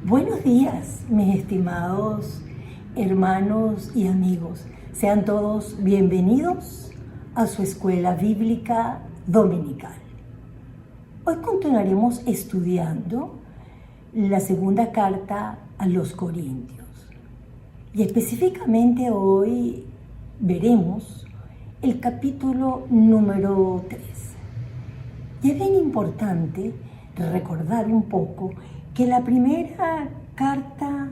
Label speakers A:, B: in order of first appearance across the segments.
A: Buenos días, mis estimados hermanos y amigos. Sean todos bienvenidos a su escuela bíblica dominical. Hoy continuaremos estudiando la segunda carta a los Corintios. Y específicamente hoy veremos el capítulo número 3. Y es bien importante recordar un poco que la primera carta,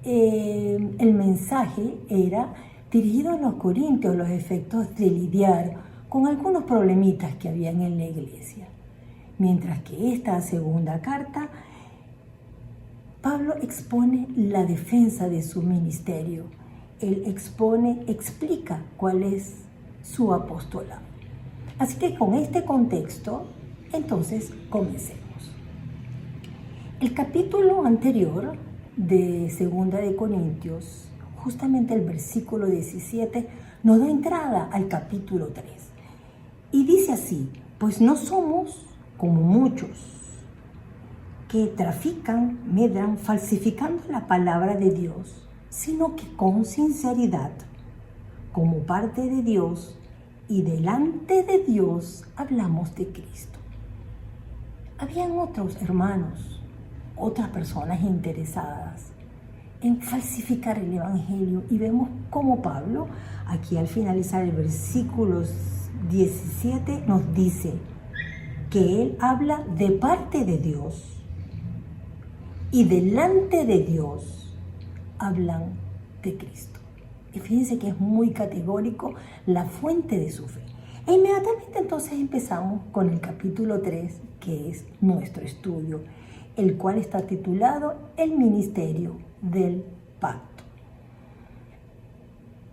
A: el mensaje era dirigido a los corintios, los efectos de lidiar con algunos problemitas que habían en la iglesia. Mientras que esta segunda carta, Pablo expone la defensa de su ministerio. Él explica cuál es su apostolado. Así que con este contexto, entonces comencemos. El capítulo anterior de Segunda de Corintios, justamente el versículo 17, nos da entrada al capítulo 3. Y dice así: pues no somos como muchos que trafican, medran, falsificando la palabra de Dios, sino que con sinceridad, como parte de Dios y delante de Dios, hablamos de Cristo. Habían otros hermanos, otras personas interesadas en falsificar el Evangelio, y vemos cómo Pablo, aquí al finalizar el versículo 17, nos dice que él habla de parte de Dios y delante de Dios hablan de Cristo. Y fíjense que es muy categórico la fuente de su fe. E inmediatamente entonces empezamos con el capítulo 3, que es nuestro estudio, el cual está titulado El Ministerio del Pacto.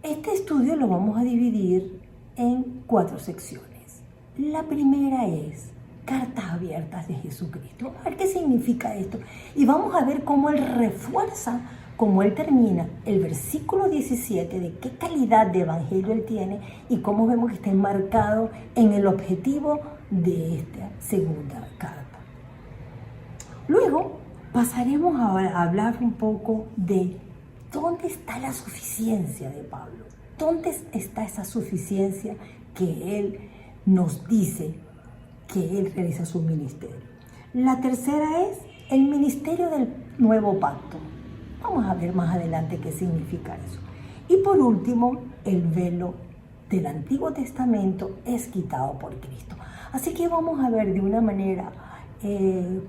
A: Este estudio lo vamos a dividir en 4 secciones. La primera es Cartas Abiertas de Jesucristo. Vamos a ver qué significa esto. Y vamos a ver cómo él refuerza, cómo él termina el versículo 17, de qué calidad de evangelio él tiene y cómo vemos que está enmarcado en el objetivo de esta segunda carta. Luego pasaremos a hablar un poco de dónde está la suficiencia de Pablo. ¿Dónde está esa suficiencia que él nos dice que él realiza su ministerio? La tercera es el ministerio del nuevo pacto. Vamos a ver más adelante qué significa eso. Y por último, el velo del Antiguo Testamento es quitado por Cristo. Así que vamos a ver de una manera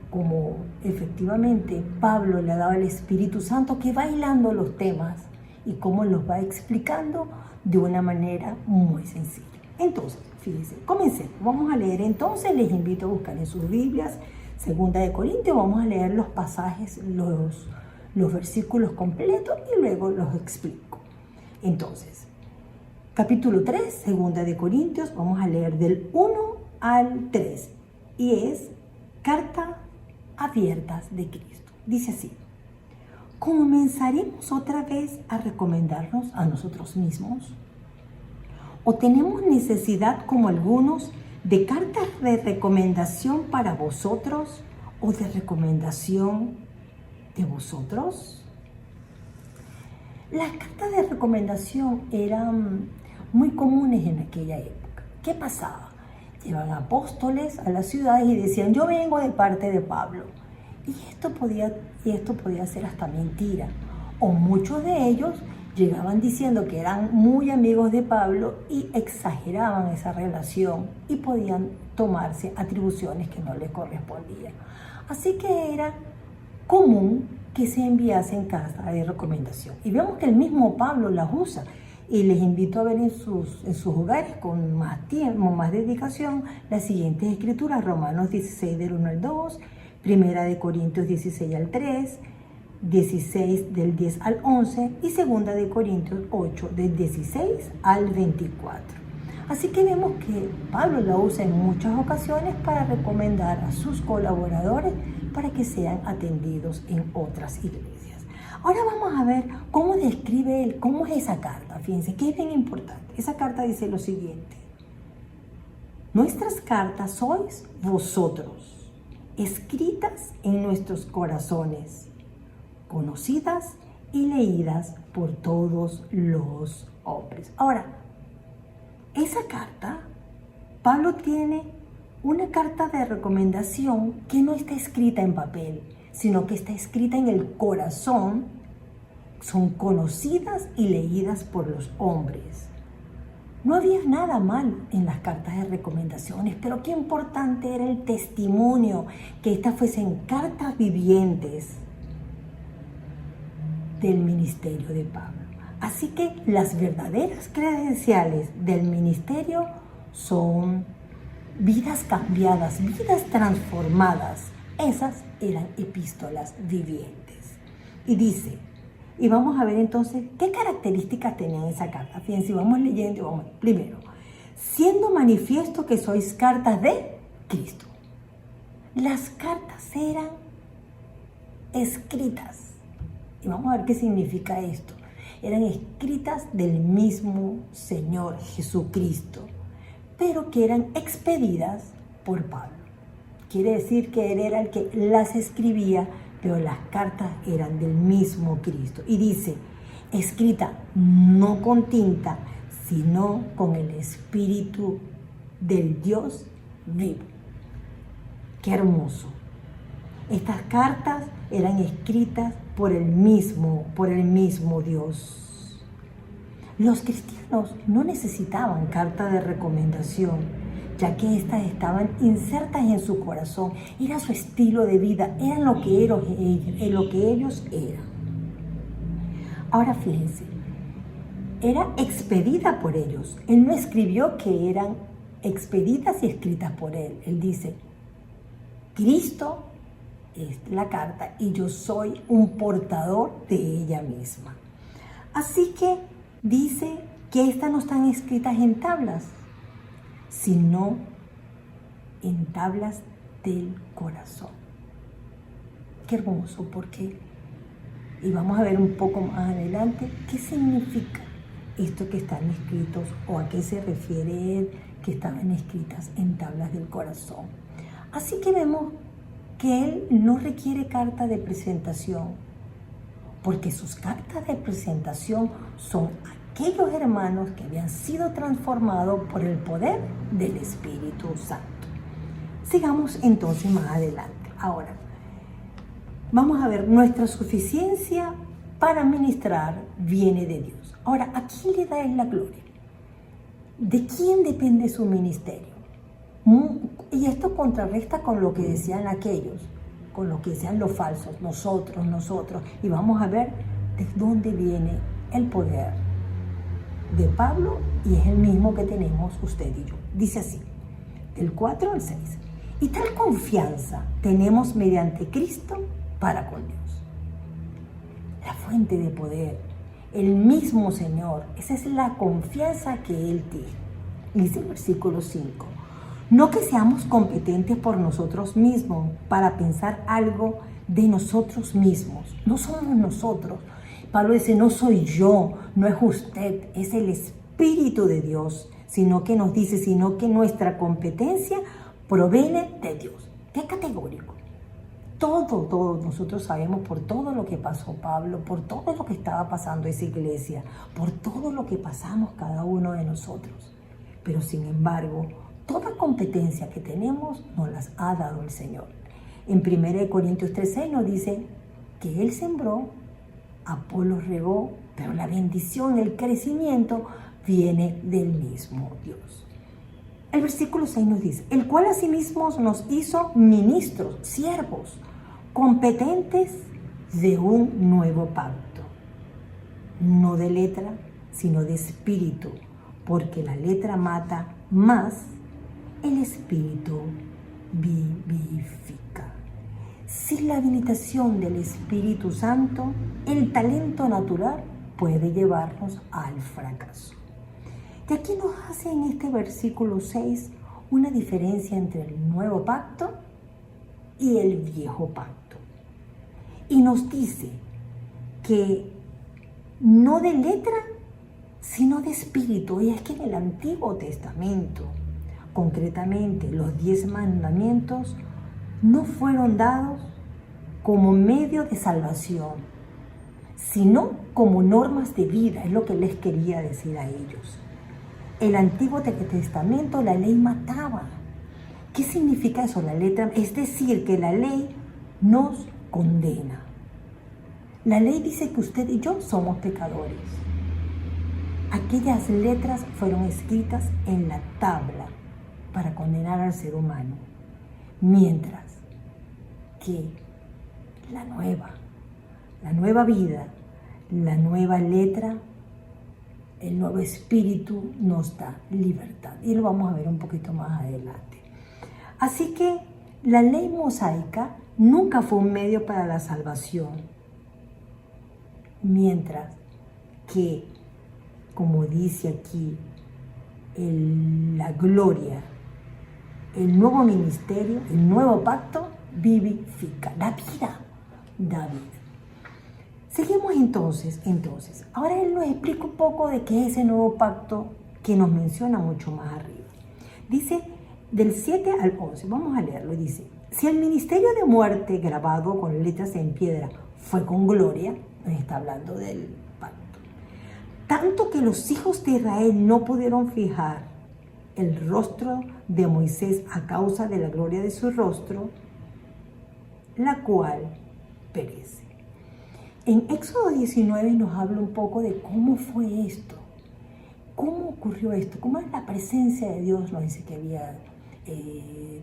A: como efectivamente Pablo le ha dado al Espíritu Santo, que va hilando los temas y cómo los va explicando de una manera muy sencilla. Entonces, fíjense, comencemos. Vamos a leer entonces, les invito a buscar en sus Biblias, Segunda de Corintios, vamos a leer los pasajes, los versículos completos y luego los explico. Entonces, capítulo 3, Segunda de Corintios, vamos a leer del 1 al 3 y es Carta Abiertas de Cristo. Dice así: ¿comenzaremos otra vez a recomendarnos a nosotros mismos? ¿O tenemos necesidad, como algunos, de cartas de recomendación para vosotros o de recomendación de vosotros? Las cartas de recomendación eran muy comunes en aquella época. ¿Qué pasaba? Llevaban apóstoles a las ciudades y decían: yo vengo de parte de Pablo. Y esto podía ser hasta mentira. O muchos de ellos llegaban diciendo que eran muy amigos de Pablo y exageraban esa relación y podían tomarse atribuciones que no les correspondían. Así que era común que se enviasen cartas de recomendación. Y vemos que el mismo Pablo las usa. Y les invito a ver en sus hogares con más tiempo, más dedicación, las siguientes escrituras: Romanos 16 del 1 al 2, Primera de Corintios 16 al 3, 16 del 10 al 11 y Segunda de Corintios 8 del 16 al 24. Así que vemos que Pablo la usa en muchas ocasiones para recomendar a sus colaboradores para que sean atendidos en otras iglesias. Ahora vamos a ver cómo describe él, cómo es esa carta. Fíjense que es bien importante. Esa carta dice lo siguiente: nuestras cartas sois vosotros, escritas en nuestros corazones, conocidas y leídas por todos los hombres. Ahora, esa carta, Pablo tiene una carta de recomendación que no está escrita en papel, sino que está escrita en el corazón. Son conocidas y leídas por los hombres. No había nada mal en las cartas de recomendaciones, pero qué importante era el testimonio, que estas fuesen cartas vivientes del ministerio de Pablo. Así que las verdaderas credenciales del ministerio son vidas cambiadas, vidas transformadas. Esas eran epístolas vivientes. Y dice, y vamos a ver entonces qué características tenían esa carta. Fíjense, vamos leyendo y vamos. Primero, siendo manifiesto que sois cartas de Cristo. Las cartas eran escritas. Y vamos a ver qué significa esto. Eran escritas del mismo Señor Jesucristo, pero que eran expedidas por Pablo. Quiere decir que él era el que las escribía, pero las cartas eran del mismo Cristo. Y dice, escrita no con tinta, sino con el Espíritu del Dios vivo. Qué hermoso. Estas cartas eran escritas por el mismo Dios. Los cristianos no necesitaban carta de recomendación, ya que estas estaban insertas en su corazón. Era su estilo de vida, eran lo que ellos eran. Ahora fíjense, era expedida por ellos. Él no escribió que eran expedidas y escritas por él. Él dice, Cristo es la carta y yo soy un portador de ella misma. Así que dice que estas no están escritas en tablas, sino en tablas del corazón. Qué hermoso, porque, y vamos a ver un poco más adelante, qué significa esto que están escritos o a qué se refiere él, que estaban escritas en tablas del corazón. Así que vemos que él no requiere carta de presentación, porque sus cartas de presentación son aquellos hermanos que habían sido transformados por el poder del Espíritu Santo. Sigamos entonces más adelante. Ahora, vamos a ver, nuestra suficiencia para ministrar viene de Dios. Ahora, ¿a quién le da él la gloria? ¿De quién depende su ministerio? Y esto contrarresta con lo que decían aquellos, con lo que decían los falsos, nosotros. Y vamos a ver de dónde viene el poder de Pablo, y es el mismo que tenemos usted y yo. Dice así, del 4 al 6. Y tal confianza tenemos mediante Cristo para con Dios. La fuente de poder, el mismo Señor, esa es la confianza que Él tiene. Dice el versículo 5. No que seamos competentes por nosotros mismos para pensar algo de nosotros mismos. No somos nosotros. Pablo dice, no soy yo, no es usted, es el Espíritu de Dios, sino que nos dice, sino que nuestra competencia proviene de Dios. Qué categórico. Todo nosotros sabemos por todo lo que pasó Pablo, por todo lo que estaba pasando esa iglesia, por todo lo que pasamos cada uno de nosotros. Pero sin embargo, toda competencia que tenemos nos las ha dado el Señor. En 1 Corintios 3:6 nos dice que Él sembró, Apolo regó, pero la bendición, el crecimiento viene del mismo Dios. El versículo 6 nos dice, el cual asimismo nos hizo ministros, siervos, competentes de un nuevo pacto, no de letra, sino de espíritu, porque la letra mata, más el espíritu vivifica. Sin la habilitación del Espíritu Santo, el talento natural puede llevarnos al fracaso. Y aquí nos hace en este versículo 6 una diferencia entre el nuevo pacto y el viejo pacto. Y nos dice que no de letra, sino de espíritu. Y es que en el Antiguo Testamento, concretamente los 10 mandamientos, no fueron dados como medio de salvación, sino como normas de vida, es lo que les quería decir a ellos. El Antiguo Testamento, la ley mataba. ¿Qué significa eso? La letra, es decir, que la ley nos condena. La ley dice que usted y yo somos pecadores. Aquellas letras fueron escritas en la tabla para condenar al ser humano, mientras que la nueva vida, la nueva letra, el nuevo espíritu nos da libertad. Y lo vamos a ver un poquito más adelante. Así que la ley mosaica nunca fue un medio para la salvación, mientras que, como dice aquí, la gloria, el nuevo ministerio, el nuevo pacto vivifica, la vida, da vida. Seguimos entonces, ahora él nos explica un poco de qué es ese nuevo pacto que nos menciona mucho más arriba. Dice, del 7 al 11, vamos a leerlo, dice, si el ministerio de muerte grabado con letras en piedra fue con gloria, nos está hablando del pacto, tanto que los hijos de Israel no pudieron fijar el rostro de Moisés a causa de la gloria de su rostro, la cual perece. En Éxodo 19 nos habla un poco de cómo fue esto, cómo ocurrió esto, cómo es la presencia de Dios. Nos dice que había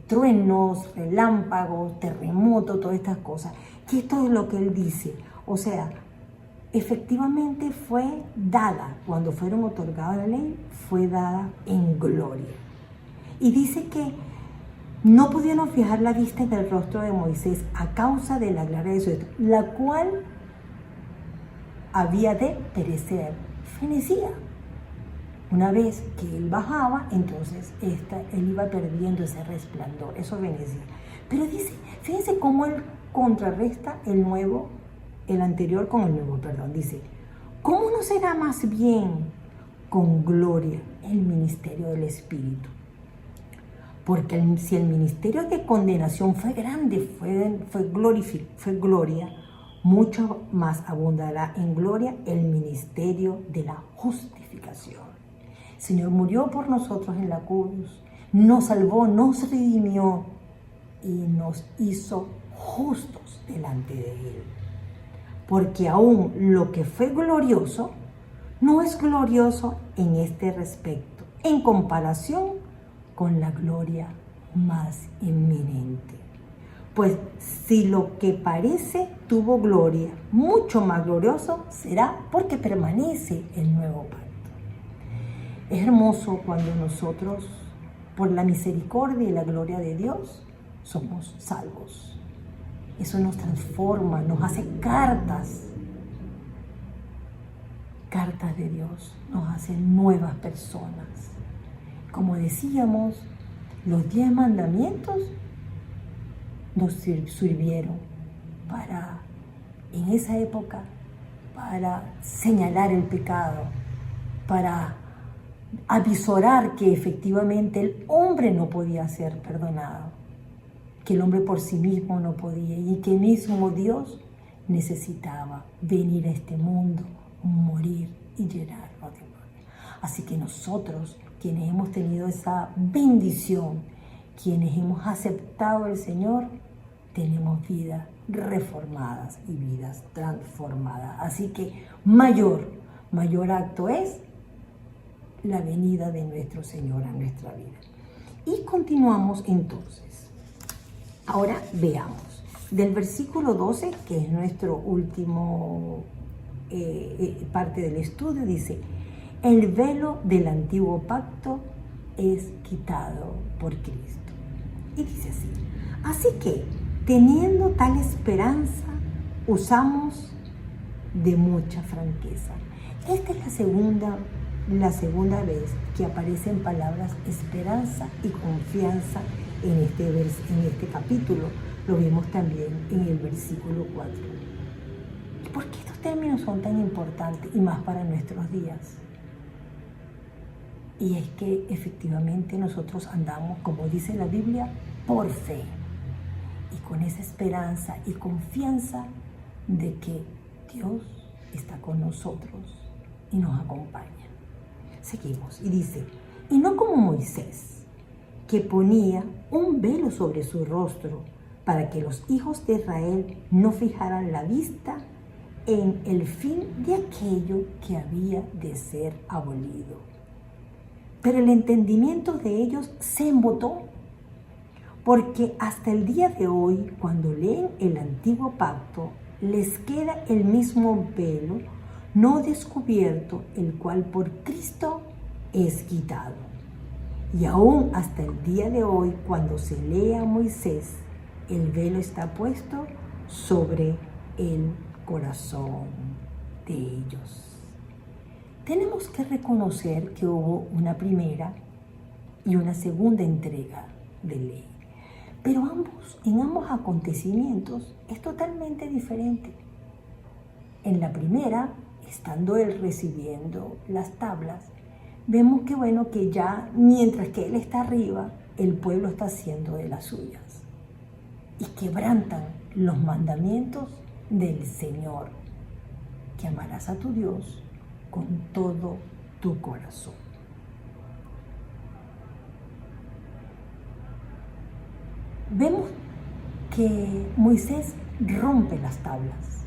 A: truenos, relámpagos, terremotos, todas estas cosas. Que esto es lo que él dice. O sea, efectivamente fue dada, cuando fueron otorgadas la ley, fue dada en gloria. Y dice que no pudieron fijar la vista en el rostro de Moisés a causa de la gloria de su rostro, la cual había de perecer, fenecía. Una vez que él bajaba, entonces él iba perdiendo ese resplandor, eso fenecía. Pero dice, fíjense cómo él contrarresta el anterior con el nuevo, dice, ¿cómo no será más bien con gloria el ministerio del Espíritu? Porque si el ministerio de condenación fue grande, fue gloria, mucho más abundará en gloria el ministerio de la justificación. El Señor murió por nosotros en la cruz, nos salvó, nos redimió y nos hizo justos delante de Él. Porque aún lo que fue glorioso no es glorioso en este respecto, en comparación con la gloria más inminente. Pues si lo que parece tuvo gloria, mucho más glorioso será porque permanece el nuevo pacto. Es hermoso cuando nosotros, por la misericordia y la gloria de Dios, somos salvos. Eso nos transforma, nos hace cartas de Dios, nos hace nuevas personas. Como decíamos, los 10 mandamientos nos sirvieron en esa época, para señalar el pecado, para avisorar que efectivamente el hombre no podía ser perdonado, que el hombre por sí mismo no podía y que mismo Dios necesitaba venir a este mundo, morir y llenarlo de gloria. Así que nosotros, quienes hemos tenido esa bendición, quienes hemos aceptado al Señor, tenemos vidas reformadas y vidas transformadas. Así que mayor acto es la venida de nuestro Señor a nuestra vida. Y continuamos entonces. Ahora veamos. Del versículo 12, que es nuestro último parte del estudio, dice, el velo del antiguo pacto es quitado por Cristo. Y dice así que, teniendo tal esperanza, usamos de mucha franqueza. Esta es la segunda vez que aparecen palabras esperanza y confianza en este capítulo. Lo vimos también en el versículo 4. ¿Por qué estos términos son tan importantes y más para nuestros días? Y es que efectivamente nosotros andamos, como dice la Biblia, por fe. Y con esa esperanza y confianza de que Dios está con nosotros y nos acompaña. Seguimos y dice, y no como Moisés, que ponía un velo sobre su rostro para que los hijos de Israel no fijaran la vista en el fin de aquello que había de ser abolido. Pero el entendimiento de ellos se embotó, porque hasta el día de hoy, cuando leen el antiguo pacto, les queda el mismo velo no descubierto, el cual por Cristo es quitado. Y aún hasta el día de hoy, cuando se lee a Moisés, el velo está puesto sobre el corazón de ellos. Tenemos que reconocer que hubo una primera y una segunda entrega de ley, pero en ambos acontecimientos es totalmente diferente. En la primera, estando él recibiendo las tablas, vemos que ya mientras que él está arriba, el pueblo está haciendo de las suyas y quebrantan los mandamientos del Señor, que amarás a tu Dios con todo tu corazón. Vemos que Moisés rompe las tablas,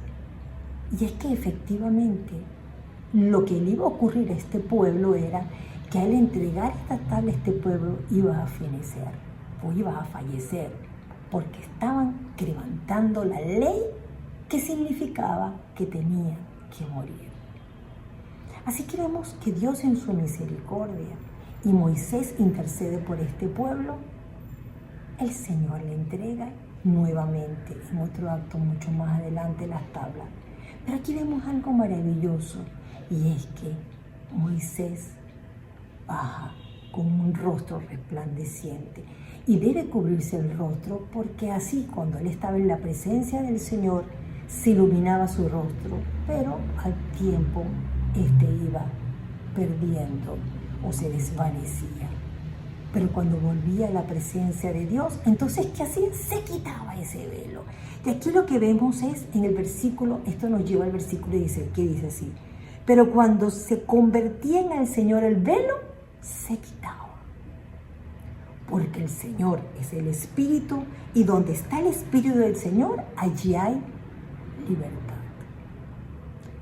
A: y es que efectivamente lo que le iba a ocurrir a este pueblo era que al entregar estas tablas este pueblo iba a fenecer o iba a fallecer, porque estaban quebrantando la ley que significaba que tenían que morir. Así que vemos que Dios en su misericordia y Moisés intercede por este pueblo. El Señor le entrega nuevamente en otro acto mucho más adelante las tablas. Pero aquí vemos algo maravilloso, y es que Moisés baja con un rostro resplandeciente y debe cubrirse el rostro, porque así cuando él estaba en la presencia del Señor se iluminaba su rostro, pero al tiempo iba perdiendo o se desvanecía. Pero cuando volvía a la presencia de Dios, entonces ¿qué hacía? Se quitaba ese velo. Y aquí lo que vemos es en el versículo, esto nos lleva al versículo que dice así: pero cuando se convertían al Señor el velo, se quitaba. Porque el Señor es el Espíritu, y donde está el Espíritu del Señor, allí hay libertad.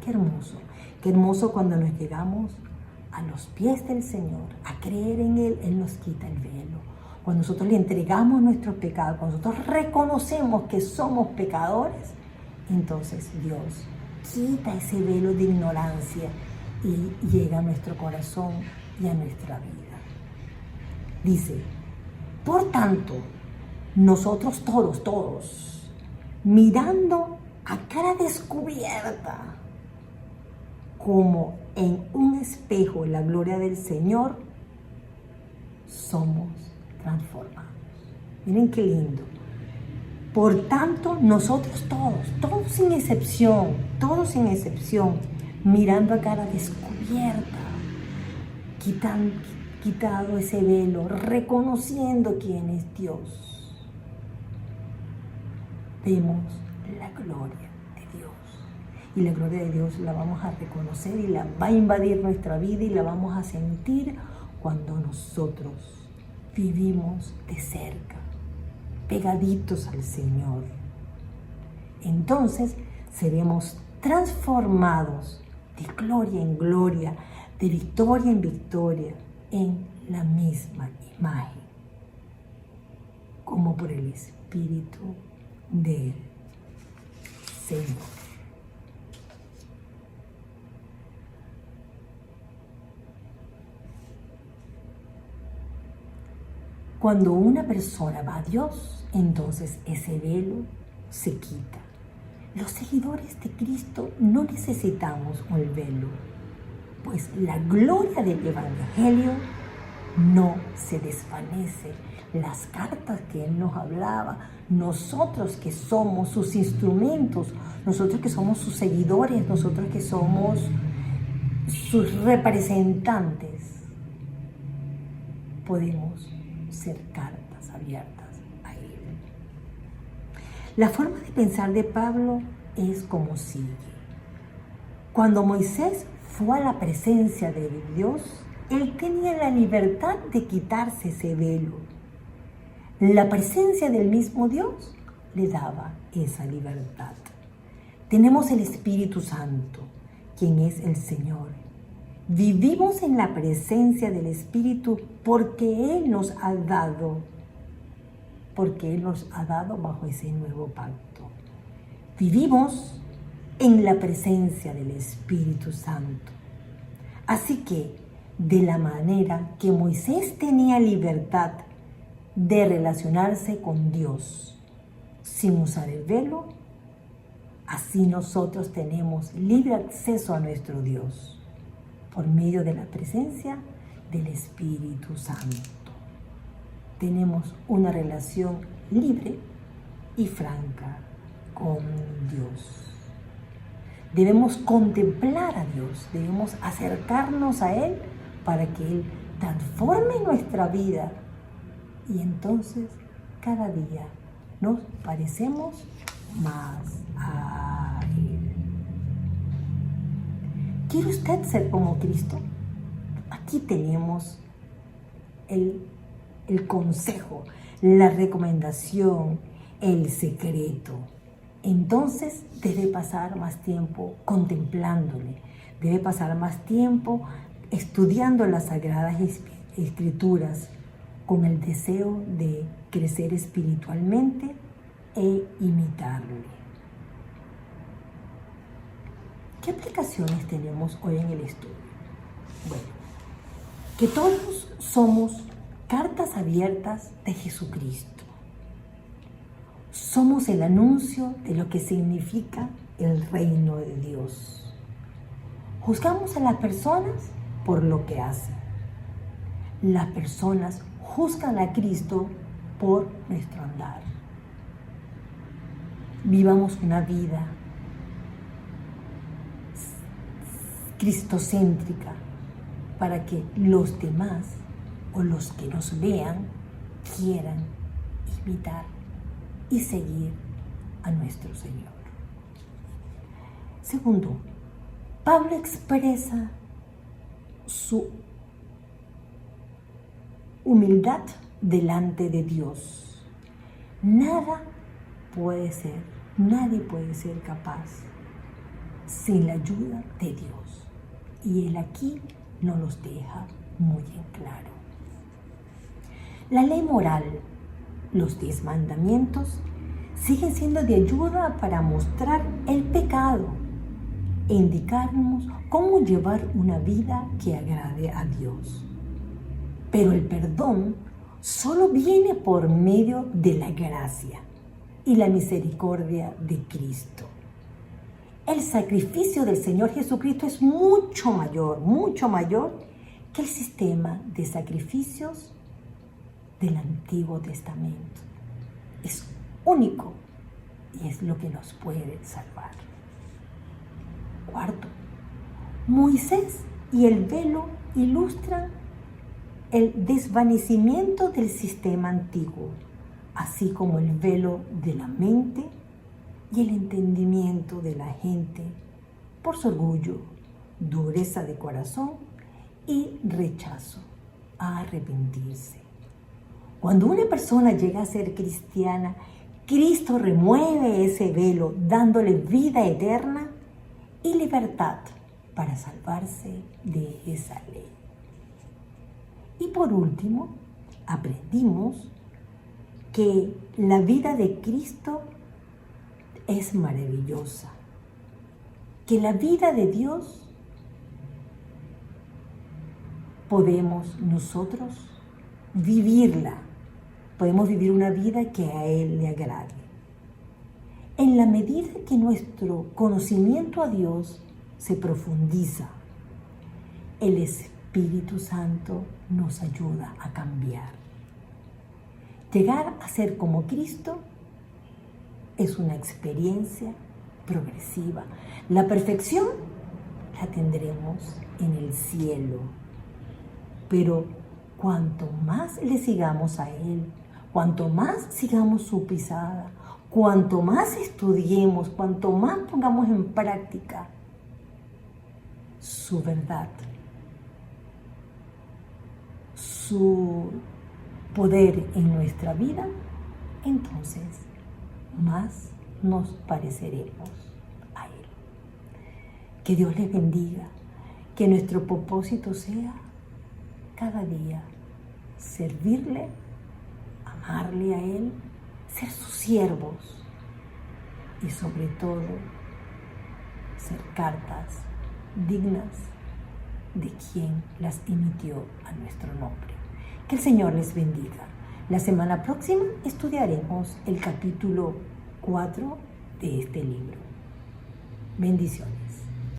A: Qué hermoso cuando nos llegamos a los pies del Señor, a creer en Él, Él nos quita el velo. Cuando nosotros le entregamos nuestros pecados, cuando nosotros reconocemos que somos pecadores, entonces Dios quita ese velo de ignorancia y llega a nuestro corazón y a nuestra vida. Dice, por tanto, nosotros todos, mirando a cara descubierta, como en un espejo la gloria del Señor, somos transformados. Miren qué lindo. Por tanto, nosotros todos sin excepción, mirando a cara descubierta, quitado ese velo, reconociendo quién es Dios, vemos la gloria de Dios. Y la gloria de Dios la vamos a reconocer y la va a invadir nuestra vida y la vamos a sentir cuando nosotros vivimos de cerca, pegaditos al Señor. Entonces seremos transformados de gloria en gloria, de victoria en victoria, en la misma imagen, como por el Espíritu del Señor. Cuando una persona va a Dios, entonces ese velo se quita. Los seguidores de Cristo no necesitamos un velo, pues la gloria del Evangelio no se desvanece. Las cartas que Él nos hablaba, nosotros que somos sus instrumentos, nosotros que somos sus seguidores, nosotros que somos sus representantes, podemos ser cartas abiertas a Él. La forma de pensar de Pablo es como sigue. Cuando Moisés fue a la presencia de Dios, él tenía la libertad de quitarse ese velo. La presencia del mismo Dios le daba esa libertad. Tenemos el Espíritu Santo, quien es el Señor. Vivimos en la presencia del Espíritu porque Él nos ha dado bajo ese nuevo pacto. Vivimos en la presencia del Espíritu Santo. Así que, de la manera que Moisés tenía libertad de relacionarse con Dios sin usar el velo, así nosotros tenemos libre acceso a nuestro Dios por medio de la presencia del Espíritu Santo. Tenemos una relación libre y franca con Dios. Debemos contemplar a Dios, debemos acercarnos a Él para que Él transforme nuestra vida y entonces cada día nos parecemos más a Él. ¿Quiere usted ser como Cristo? Aquí tenemos el consejo, la recomendación, el secreto. Entonces debe pasar más tiempo contemplándole, debe pasar más tiempo estudiando las Sagradas Escrituras con el deseo de crecer espiritualmente e imitarle. ¿Qué aplicaciones tenemos hoy en el estudio? Bueno, que todos somos cartas abiertas de Jesucristo. Somos el anuncio de lo que significa el reino de Dios. Juzgamos a las personas por lo que hacen. Las personas juzgan a Cristo por nuestro andar. Vivamos una vida cristocéntrica para que los demás o los que nos vean quieran imitar y seguir a nuestro Señor. Segundo, Pablo expresa su humildad delante de Dios. Nadie puede ser capaz sin la ayuda de Dios. Y Él aquí nos los deja muy en claro. La ley moral, los 10 mandamientos, siguen siendo de ayuda para mostrar el pecado e indicarnos cómo llevar una vida que agrade a Dios. Pero el perdón solo viene por medio de la gracia y la misericordia de Cristo. El sacrificio del Señor Jesucristo es mucho mayor que el sistema de sacrificios del Antiguo Testamento. Es único y es lo que nos puede salvar. Cuarto, Moisés y el velo ilustran el desvanecimiento del sistema antiguo, así como el velo de la mente y el entendimiento de la gente por su orgullo, dureza de corazón y rechazo a arrepentirse. Cuando una persona llega a ser cristiana, Cristo remueve ese velo, dándole vida eterna y libertad para salvarse de esa ley. Y por último, aprendimos que la vida de Cristo es maravillosa, que la vida de Dios podemos nosotros vivirla, podemos vivir una vida que a Él le agrade. En la medida que nuestro conocimiento a Dios se profundiza, el Espíritu Santo nos ayuda a cambiar. Llegar a ser como Cristo es una experiencia progresiva. La perfección la tendremos en el cielo. Pero cuanto más le sigamos a Él, cuanto más sigamos su pisada, cuanto más estudiemos, cuanto más pongamos en práctica su verdad, su poder en nuestra vida, entonces más nos pareceremos a Él. Que Dios les bendiga, que nuestro propósito sea cada día servirle, amarle a Él, ser sus siervos y sobre todo ser cartas dignas de quien las emitió a nuestro nombre. Que el Señor les bendiga. La semana próxima estudiaremos el capítulo 4 de este libro. Bendiciones.